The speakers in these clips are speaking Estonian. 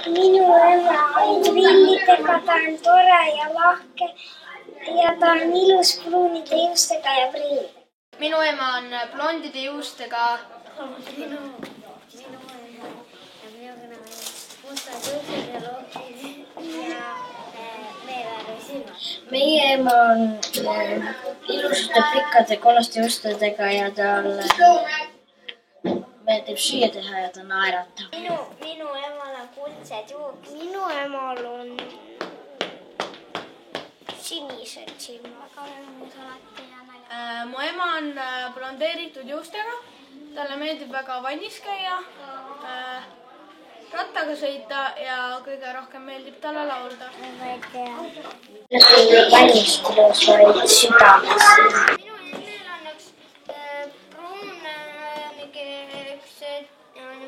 Minu ema on prillidega, ta on tore ja lahke ja ta on ilus pruunide juustega ja prillidega. Minu ema on blondide juustega. Minu ema ja minuga on mustad juuksed ja lokid ja meelevärvi silmad. Meie ema on ilusate pikkade kollaste juustedega ja talle meeldib süüa teha ja ta naeratab. Minu emal on kuldsed juuksed. Minu emal on sinised silmad. Mu ema on blondeeritud juustega. Talle meeldib väga vannis käia, rattaga sõita ja kõige rohkem meeldib talle laulda. Ma ei tea. Valmis tulus vaid südames. Minu emmel on üks pruun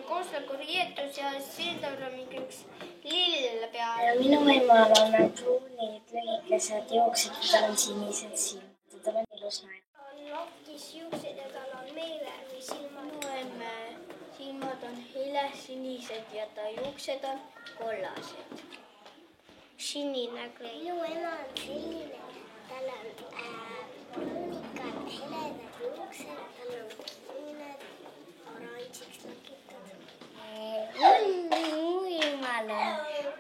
koosolekuriietus ja sildal on mingi üks lill peal. Minu emal on pruunid lühikesed juuksed ja tal on sinised silmad ja tal on ilus naer. On lokis juuksed ja tal on meelevärvi silmad. Minu emme silmad on helesinised ja ta juuksed on kollased. Sinine klei. Minu ema on selline, tal on pruunikad heledad juuksed, tal on kinned oranžiks lakitatud. Mu emal on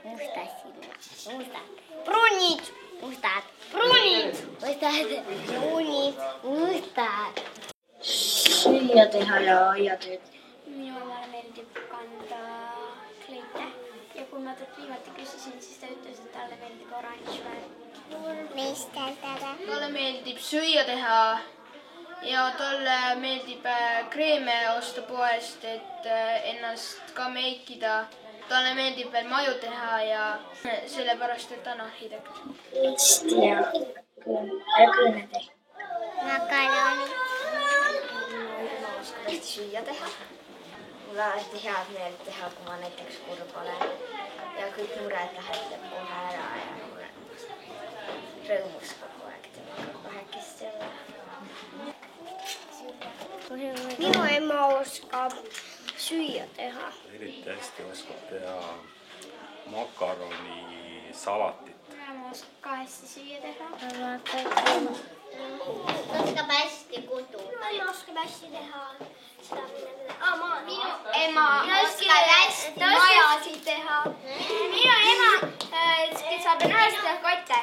mustad silmad, mustad, pruunid, mustad, pruunid, mustad, pruunid, mustad. Süüa teha ja aiatööd. Minu emale meeldib kanda kleite ja kui ma talt viimati küsisin, siis ta ütles, et talle meeldib oranž värv. Meisterdada. Talle meeldib süüa teha ja talle meeldib kreeme osta poest, et ennast ka meikida. Talle meeldib veel maju teha ja sellepärast, et ta on arhitekt. Listi ja kõne teha. Makaronid. Ma oskan hästi süüa teha. Mul on alati head meelt teha, kui ma näiteks kurb olen. Ja kõik mured läheb kohe ära ja mulle rõõmus kogu aeg temaga kahekesti olla. Minu ema oskab süüa teha. Eriti hästi oskab teha makaroni salatit. Ema oskab ka hästi süüa teha. Oskab hästi kududa. Ema oskab hästi teha seda, minu ema oskab hästi majasid teha. Minu ema saab ennast teha kotte.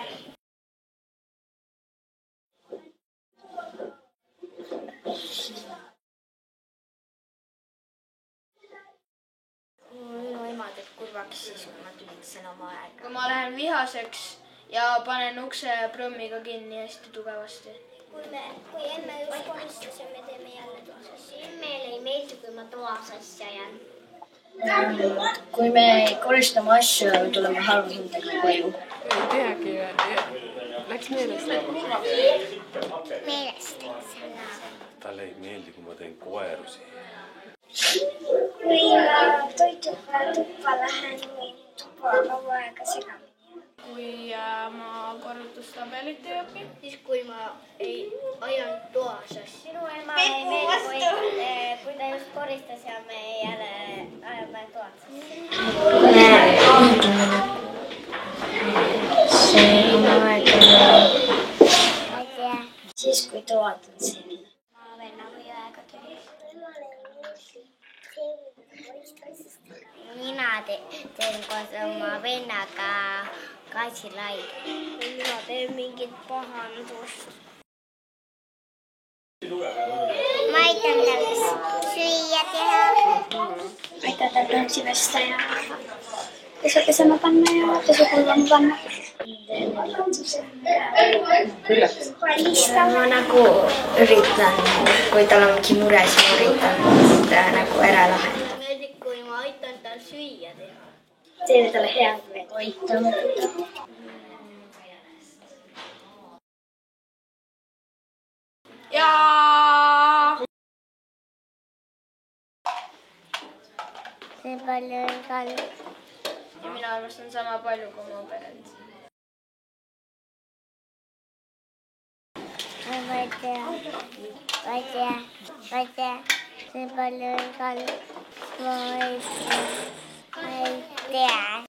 Minu ema teeb kurvaks siis, kui ma tülitsen oma aega. Kui ma lähen vihaseks ja panen ukse prõmmiga kinni hästi tugevasti. Kui emme just koristas ja me teeme jälle toas asja. Meile ei meeldi, kui ma toas asja jään. Kui me koristame asju, tuleme halva hindega koju. Ei teagi, läks meelest. Meelest. Talle ei meeldi, kui ma teen koerusi. Kui ma toitupea tuppa lähen või tuppa kaua aega segamini. Kui ma korrutustabelit ei õpi. Siis kui ma ei ajan toas asja. Minu ema ei meeldi, kui ta just koristas ja me jälle ajame toas. See on aega. Siis kui toad on selline. Ma venna või aega tuli. Mina teen koos oma vennaga gaasilaid. Mina teen mingit pahandust. Ma aitan tal süüa teha. Aitan tal pronksi pesta ja pesu pesema panna ja pesu kulvama panna. Ma nagu üritan, kui tal on mingi mure, siis ma üritan ta nagu ära lahendada. Meeldib, kui ma aitan tal süüa teha. Teeme talle head või toitame teda. Ja See palju on kallis. ja mina armastan sama palju kui oma peret. Ma ei tea. See palju on kallis. Ma ei tea.